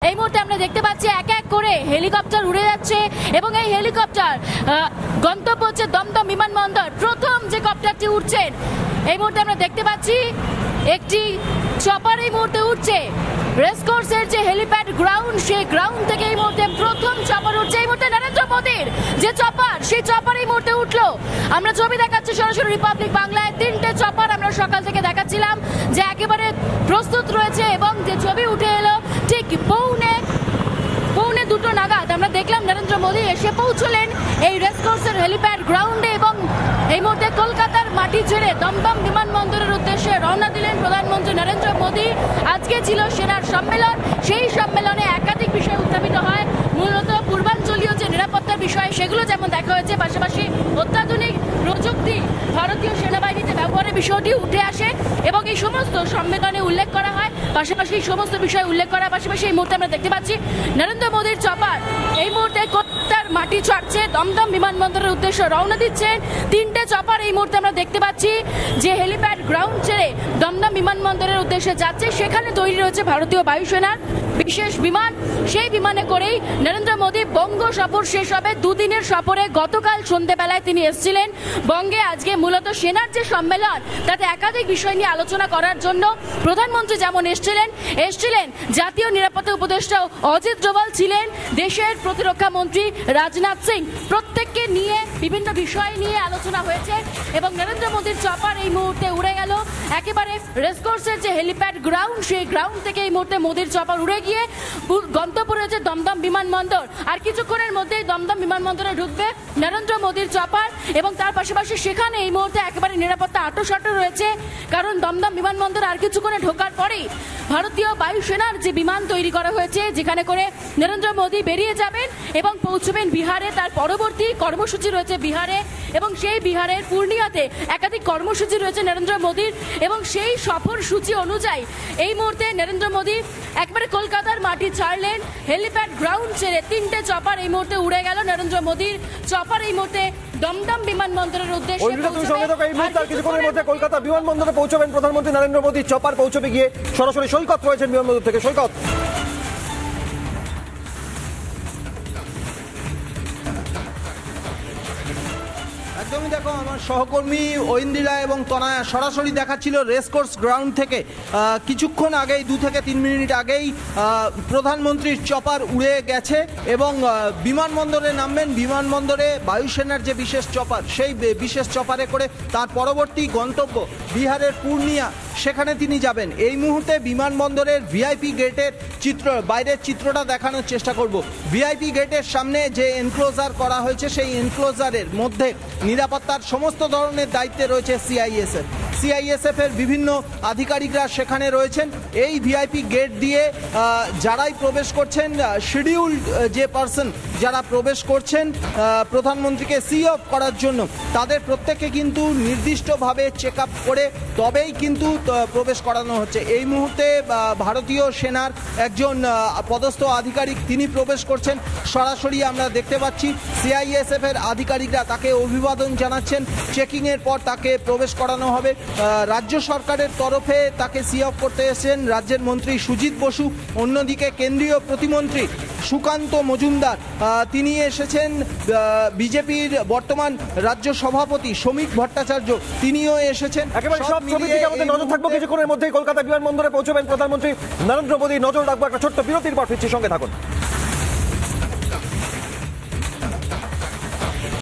এই মুহূর্তে আমরা দেখতে পাচ্ছি এক এক করে হেলিকপ্টার উড়ে যাচ্ছে এবং এই হেলিকপ্টার গন্তব্য হচ্ছে দমদম বিমানবন্দর। প্রথম যে কপ্টারটি উঠছেন এই মুহূর্তে আমরা দেখতে পাচ্ছি একটি চপার এই মুহূর্তে উঠছে রেসকোর্সের যে হেলিপ্যাড গ্রাউন্ড, সেই গ্রাউন্ড থেকে এই মুহূর্তে প্রথম চপার উঠছে। এই মুহূর্তে নরেন্দ্র মোদীর যে চপার, সেই চপার এই মুহূর্তে উঠলো। আমরা ছবি দেখাচ্ছি সরাসরি রিপাবলিক বাংলায়। 3টে চপার আমরা সকাল থেকে দেখাচ্ছিলাম যে একেবারে প্রস্তুত রয়েছে এবং যে ছবি উঠে এলো ঠিক পৌনে 2টো নাগাদ আমরা দেখলাম নরেন্দ্র মোদী এসে পৌঁছলেন এই রেসকোর্সের হেলিপ্যাড গ্রাউন্ডে এবং এই মুহূর্তে কলকাতার মাটি ছেড়ে দমদম বিমানবন্দরের উদ্দেশ্যে রওনা দিলেন প্রধানমন্ত্রী নরেন্দ্র মোদী। আজকে ছিল সেনার সম্মেলন, সেই সম্মেলনে একাধিক বিষয় উত্থাপিত হয়, মূলত পূর্বাঞ্চলীয় যে নিরাপত্তার বিষয় সেগুলো যেমন দেখা হয়েছে, পাশাপাশি অত্যাধুনিক প্রযুক্তি ভারতীয় সেনাবাহিনীতে ব্যবহারের বিষয়টি উঠে আসে এবং এই সমস্ত সম্মেলনে উল্লেখ করা হয়। পাশাপাশি এই সমস্ত বিষয় উল্লেখ করার পাশাপাশি এই মুহূর্তে আমরা দেখতে পাচ্ছি নরেন্দ্র মোদীর চপার এই মুহূর্তে কলকাতার মাটি ছাড়ছে, দমদম বিমানবন্দরের উদ্দেশ্যে রওনা দিচ্ছেন। 3টে চপার এই মুহূর্তে আমরা দেখতে পাচ্ছি যে হেলিপ্যাড গ্রাউন্ড ছেড়ে দমদম বিমানবন্দরের উদ্দেশ্যে যাচ্ছে। সেখানে তৈরি রয়েছে ভারতীয় বায়ুসেনার বিশেষ বিমান। সেই বিমানে করেই নরেন্দ্র মোদী বঙ্গ সফর শেষ হবে। দুদিনের সফরে গতকাল সন্ধ্যেবেলায় তিনি এসেছিলেন বঙ্গে। আজকে মূলত সেনার যে সম্মেলন তাতে একাধিক বিষয় নিয়ে আলোচনা করার জন্য প্রধানমন্ত্রী যেমন এসছিলেন জাতীয় নিরাপত্তা উপদেষ্টা অজিত ডোভাল ছিলেন, দেশের প্রতিরক্ষা মন্ত্রী রাজনাথ সিং, প্রত্যেককে নিয়ে বিভিন্ন বিষয় নিয়ে আলোচনা হয়েছে এবং নরেন্দ্র মোদীর চপার এই মুহূর্তে উড়ে গেল একেবারে রেসকোর্সের যে হেলিপ্যাড গ্রাউন্ড, সেই গ্রাউন্ড থেকে এই মুহূর্তে মোদীর চপার উড়ে গিয়ে গন্তব্য রয়েছে দমদম বিমানবন্দর। আর কিছুক্ষণের মধ্যেই দমদম বিমানবন্দরে ঢুকবে নরেন্দ্র মোদীর চপার এবং তার পাশাপাশি সেখানে এই মুহূর্তে একেবারে নিরাপত্তা আঁটোসাঁটো রয়েছে, কারণ দমদম বিমানবন্দর আর কিছুক্ষণে ঢোকার পরেই ভারতীয় বায়ুসেনার যে বিমান তৈরি করা হয়েছে যেখানে করে নরেন্দ্র মোদী বেরিয়ে যাবেন এবং পৌঁছবেন বিহারে। তার পরবর্তী কর্মসূচি রয়েছে বিহারে এবং সেই বিহারের পূর্ণিয়াতে একাধিক কর্মসূচি রয়েছে নরেন্দ্র মোদীর এবং সেই সফর সূচি অনুযায়ী এই মুহূর্তে নরেন্দ্র মোদী একবারে কলকাতার মাটি ছাড়লেন। হেলিপ্যাড গ্রাউন্ড ছেড়ে 3টে চপার এই মুহূর্তে উড়ে গেল। নরেন্দ্র মোদীর চপার এই মুহূর্তে দমদম বিমানবন্দরের উদ্দেশ্যে কলকাতা বিমানবন্দরে পৌঁছবেন প্রধানমন্ত্রী নরেন্দ্র মোদী। চপার পৌঁছবে গিয়ে সরাসরি সৈকত রয়েছেন বিমানবন্দর থেকে। সৈকত, একদমই দেখো, আমার সহকর্মী ঐন্দ্রিলা এবং তনয়া সরাসরি দেখাচ্ছিল রেসকোর্স গ্রাউন্ড থেকে। কিছুক্ষণ আগেই 2 থেকে 3 মিনিট আগেই প্রধানমন্ত্রীর চপার উড়ে গেছে এবং বিমানবন্দরে নামবেন। বিমানবন্দরে বায়ুসেনার যে বিশেষ চপার, সেই বিশেষ চপারে করে তার পরবর্তী গন্তব্য বিহারের পূর্ণিয়া, সেখানে তিনি যাবেন। এই মুহূর্তে বিমানবন্দরের ভিআইপি গেটের বাইরের চিত্রটা দেখানোর চেষ্টা করব। ভিআইপি গেটের সামনে যে এনক্লোজার করা হয়েছে, সেই এনক্লোজারের মধ্যে নিরাপত্তার সমস্ত ধরনের দায়িত্বে রয়েছে সিআইএসএফ এর বিভিন্ন আধিকারিকরা সেখানে রয়েছেন। এই ভিআইপি গেট দিয়ে যারাই প্রবেশ করছেন, শিডিউলড যে পার্সন যারা প্রবেশ করছেন প্রধানমন্ত্রীকে সি অফ করার জন্য, তাদের প্রত্যেককে কিন্তু নির্দিষ্টভাবে চেক আপ করে তবেই কিন্তু প্রবেশ করানো হচ্ছে। এই মুহূর্তে ভারতীয় সেনার একজন পদস্থ আধিকারিক তিনি প্রবেশ করছেন। সরাসরি আমরা দেখতে পাচ্ছি সিআইএসএফ এর আধিকারিকরা তাকে অভিবাদন জানাচ্ছেন। চেকিং এর পর তাকে প্রবেশ করানো হবে। রাজ্য সরকারের তরফে তাকে সি অফ করতে এসেছেন রাজ্যের মন্ত্রী সুজিত বসু। অন্যদিকে কেন্দ্রীয় প্রতিমন্ত্রী সুকান্ত মজুমদার তিনি এসেছেন। বিজেপির বর্তমান রাজ্য সভাপতি শ্রমিক ভট্টাচার্য তিনিও এসেছেন। একেবারে সব ছবি থেকে আমাদের নজর থাকবো। কিছুক্ষণের মধ্যেই কলকাতা বিমানবন্দরে পৌঁছবেন প্রধানমন্ত্রী নরেন্দ্র মোদী। নজর রাখবো একটা ছোট্ট বিরতির পর ফিরছি, সঙ্গে থাকুন।